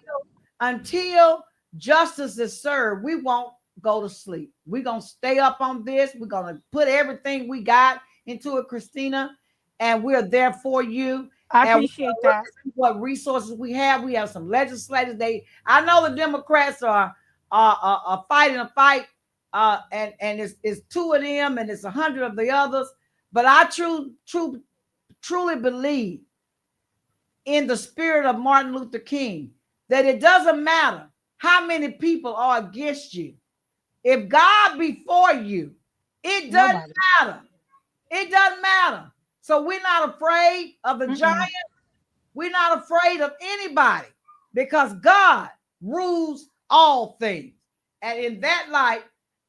until justice is served, we won't go to sleep. We're going to stay up on this. We're going to put everything we got into it, Christina, and we're there for you. I And we're appreciate gonna look that. to see what resources we have. We have some legislators. I know the Democrats are fighting a fight, and it's two of them, and it's 100 of the others. But I truly believe in the spirit of Martin Luther King, that it doesn't matter how many people are against you. If God be for you, it doesn't Nobody. matter. It doesn't matter. So we're not afraid of the giant. Mm-mm. We're not afraid of anybody, because God rules all things. And in that light,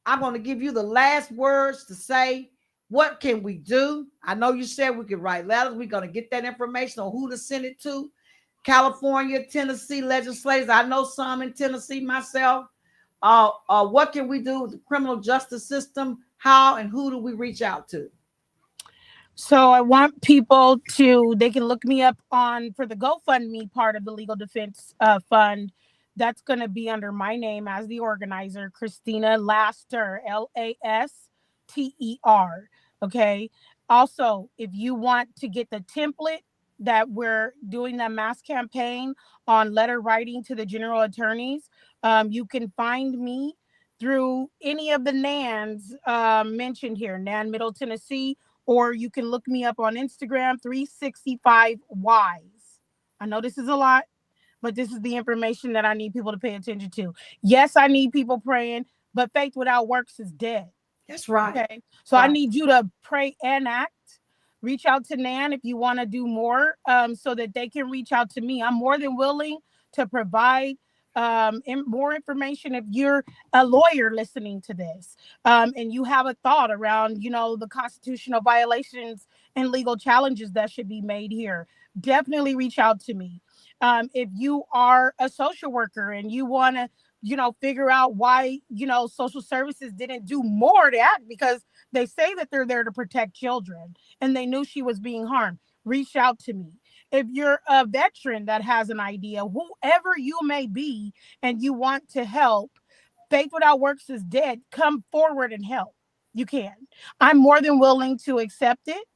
I'm going to give you the last words to say. What can we do? I know you said we could write letters. We're going to get that information on who to send it to. California, Tennessee legislators. I know some in Tennessee myself. What can we do with the criminal justice system? How and who do we reach out to? So I want people to, they can look me up on for the GoFundMe part of the legal defense fund. That's going to be under my name as the organizer, Christina Laster, Laster. Okay. Also, if you want to get the template that we're doing that mass campaign on letter writing to the general attorneys, you can find me through any of the NANs mentioned here, NAN Middle Tennessee, or you can look me up on Instagram, 365 Wise. I know this is a lot, but this is the information that I need people to pay attention to. Yes, I need people praying, but faith without works is dead. That's right. Okay. So I Right. need you to pray and act. Reach out to Nan if you want to do more, so that they can reach out to me. I'm more than willing to provide more information if you're a lawyer listening to this, and you have a thought around, the constitutional violations and legal challenges that should be made here. Definitely reach out to me. If you are a social worker and you want to figure out why, social services didn't do more to act, because they say that they're there to protect children and they knew she was being harmed. Reach out to me. If you're a veteran that has an idea, whoever you may be, and you want to help, faith without works is dead. Come forward and help. You can. I'm more than willing to accept it.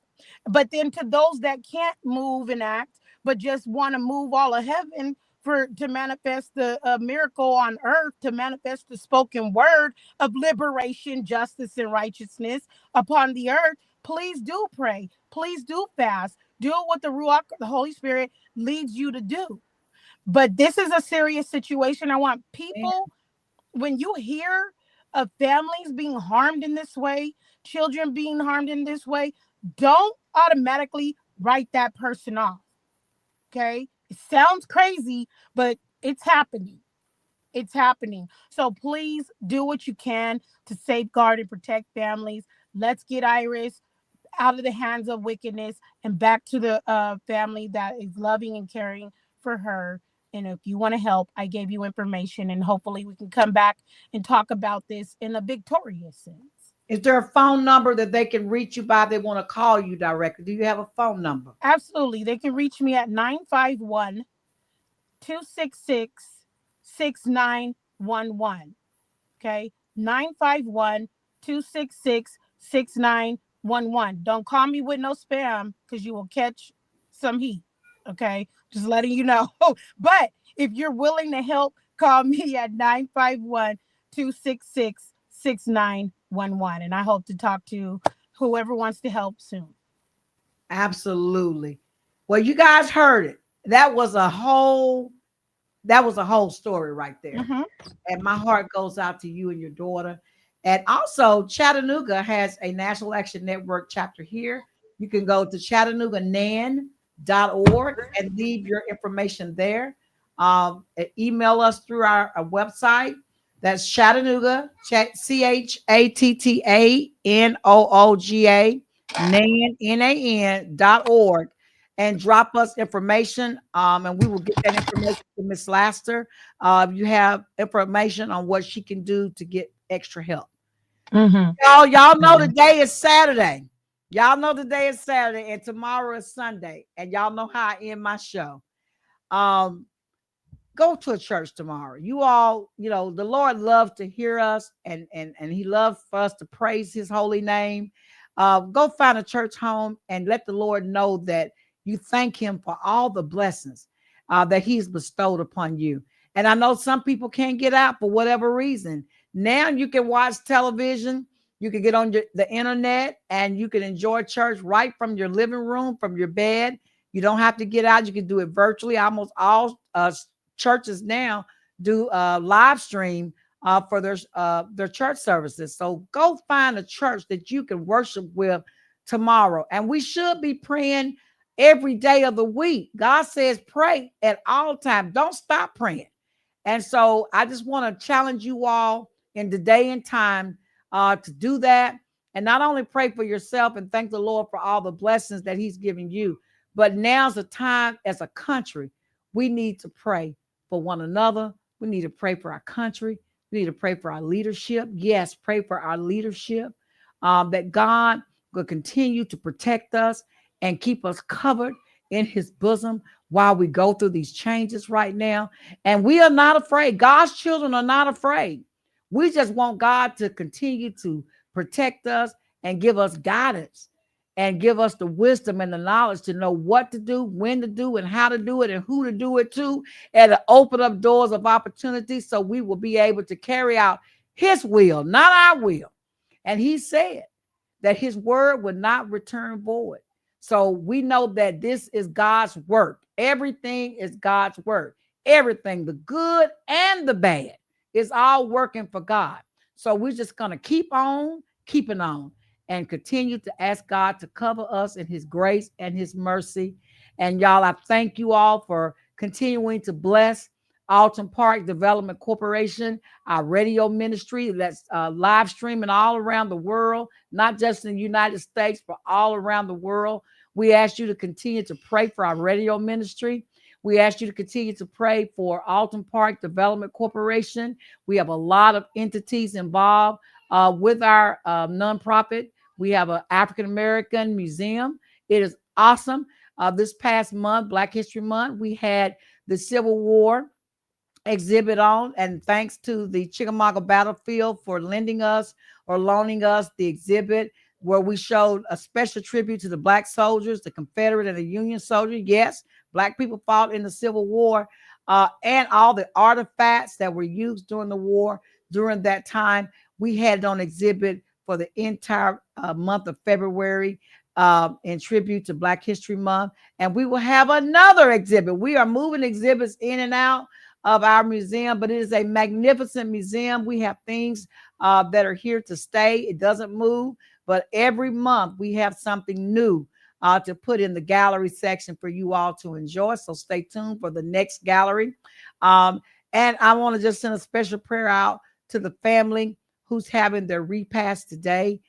But then to those that can't move and act, but just want to move all of heaven for to manifest the miracle on earth, to manifest the spoken word of liberation, justice, and righteousness upon the earth, please do pray. Please do fast. Do what the Ruach, the Holy Spirit, leads you to do. But this is a serious situation. I want Man. people, when you hear of families being harmed in this way, children being harmed in this way, don't automatically write that person off. Okay. It sounds crazy, but it's happening. It's happening. So please do what you can to safeguard and protect families. Let's get Iris out of the hands of wickedness and back to the family that is loving and caring for her. And if you want to help, I gave you information, and hopefully we can come back and talk about this in a victorious sense. Is there a phone number that they can reach you by? They want to call you directly. Do you have a phone number? Absolutely. They can reach me at 951 266 6911. Okay. 951-266-6911. Don't call me with no spam because you will catch some heat. Okay. Just letting you know. But if you're willing to help, call me at 951-266-6911. And I hope to talk to whoever wants to help soon. Absolutely. Well, you guys heard it. That was a whole story right there. Mm-hmm. And my heart goes out to you and your daughter. And also, Chattanooga has a National Action Network chapter here. You can go to chattanooganan.org and leave your information there. Email us through our website. That's Chattanooga, CHATTANOOGA, NAN.org, and drop us information. And we will get that information to Miss Laster. You have information on what she can do to get extra help. Mm-hmm. Y'all know today is Saturday. Y'all know today is Saturday and tomorrow is Sunday. And y'all know how I end my show. Um, go to a church tomorrow. You all, the Lord loves to hear us, and He loves for us to praise His holy name. Go find a church home and let the Lord know that you thank Him for all the blessings that He's bestowed upon you. And I know some people can't get out for whatever reason. Now you can watch television, you can get on the internet, and you can enjoy church right from your living room, from your bed. You don't have to get out. You can do it virtually. Almost all churches now do live stream for their church services. So go find a church that you can worship with tomorrow. And we should be praying every day of the week. God says pray at all times. Don't stop praying. And so I just want to challenge you all in the day and time to do that. And not only pray for yourself and thank the Lord for all the blessings that He's giving you, but now's the time as a country. We need to pray for one another. We need to pray for our country. We need to pray for our leadership. Yes, pray for our leadership, that God will continue to protect us and keep us covered in his bosom while we go through these changes right now. And we are not afraid. God's children are not afraid. We just want God to continue to protect us and give us guidance and give us the wisdom and the knowledge to know what to do, when to do, and how to do it, and who to do it to, and to open up doors of opportunity so we will be able to carry out his will, not our will. And he said that his word would not return void. So we know that this is God's work. Everything is God's work. Everything, the good and the bad, is all working for God. So we're just going to keep on keeping on and continue to ask God to cover us in his grace and his mercy. And y'all, I thank you all for continuing to bless Alton Park Development Corporation, our radio ministry that's live streaming all around the world, not just in the United States, but all around the world. We ask you to continue to pray for our radio ministry. We ask you to continue to pray for Alton Park Development Corporation. We have a lot of entities involved with our nonprofit. We have an African American museum. It is awesome. This past month, Black History Month, we had the Civil War exhibit on, and thanks to the Chickamauga battlefield for lending us or loaning us the exhibit where we showed a special tribute to the Black soldiers, the Confederate and the Union soldier. Yes, Black people fought in the Civil War, and all the artifacts that were used during the war during that time. We had it on exhibit for the entire month of February in tribute to Black History Month. And we will have another exhibit. We are moving exhibits in and out of our museum, but it is a magnificent museum. We have things that are here to stay. It doesn't move, but every month we have something new to put in the gallery section for you all to enjoy. So stay tuned for the next gallery. And I want to just send a special prayer out to the family who's having their repast today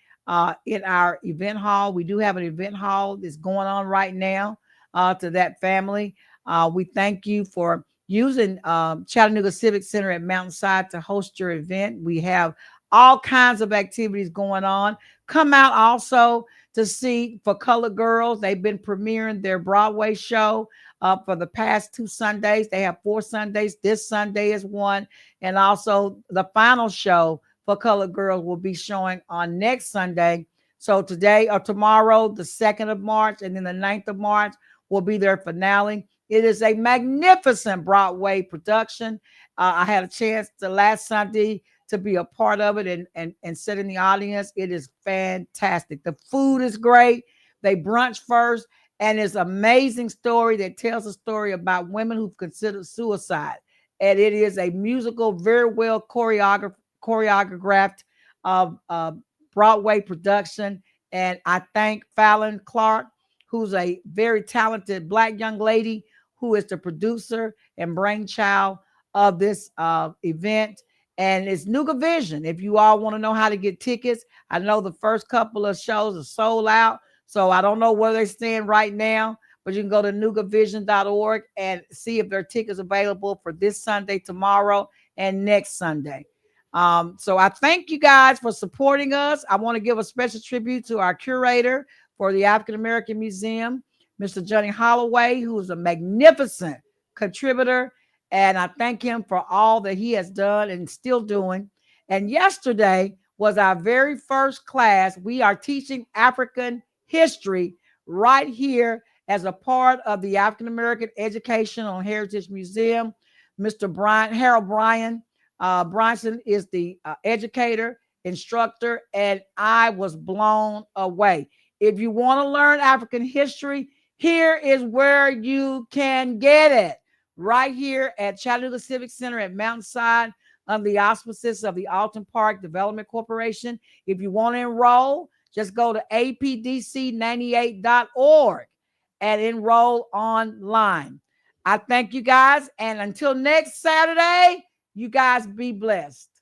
in our event hall. We do have an event hall that's going on right now to that family. We thank you for using Chattanooga Civic Center at Mountainside to host your event. We have all kinds of activities going on. Come out also to see For Colored Girls. They've been premiering their Broadway show for the past 2 Sundays. They have 4 Sundays. This Sunday is one. And also the final show for Colored Girls will be showing on next Sunday. So today or tomorrow, the 2nd of March, and then the 9th of March will be their finale. It is a magnificent Broadway production. I had a chance last Sunday to be a part of it and sit in the audience. It is fantastic. The food is great. They brunch first, and it's an amazing story that tells a story about women who've considered suicide. And it is a musical, very well choreographed Broadway production. And I thank Fallon Clark, who's a very talented Black young lady who is the producer and brainchild of this event. And it's Nuga Vision. If you all want to know how to get tickets, I know the first couple of shows are sold out. So I don't know where they stand right now, but you can go to nugavision.org and see if there are tickets available for this Sunday, tomorrow, and next Sunday. So I thank you guys for supporting us. I want to give a special tribute to our curator for the African American Museum, Mr. Johnny Holloway, who is a magnificent contributor. And I thank him for all that he has done and still doing. And yesterday was our very first class. We are teaching African history right here as a part of the African American Educational Heritage Museum. Mr. Harold Bryson is the educator, instructor, and I was blown away. If you want to learn African history, here is where you can get it. Right here at Chattanooga Civic Center at Mountainside under the auspices of the Alton Park Development Corporation. If you want to enroll, just go to apdc98.org and enroll online. I thank you guys. And until next Saturday, you guys be blessed.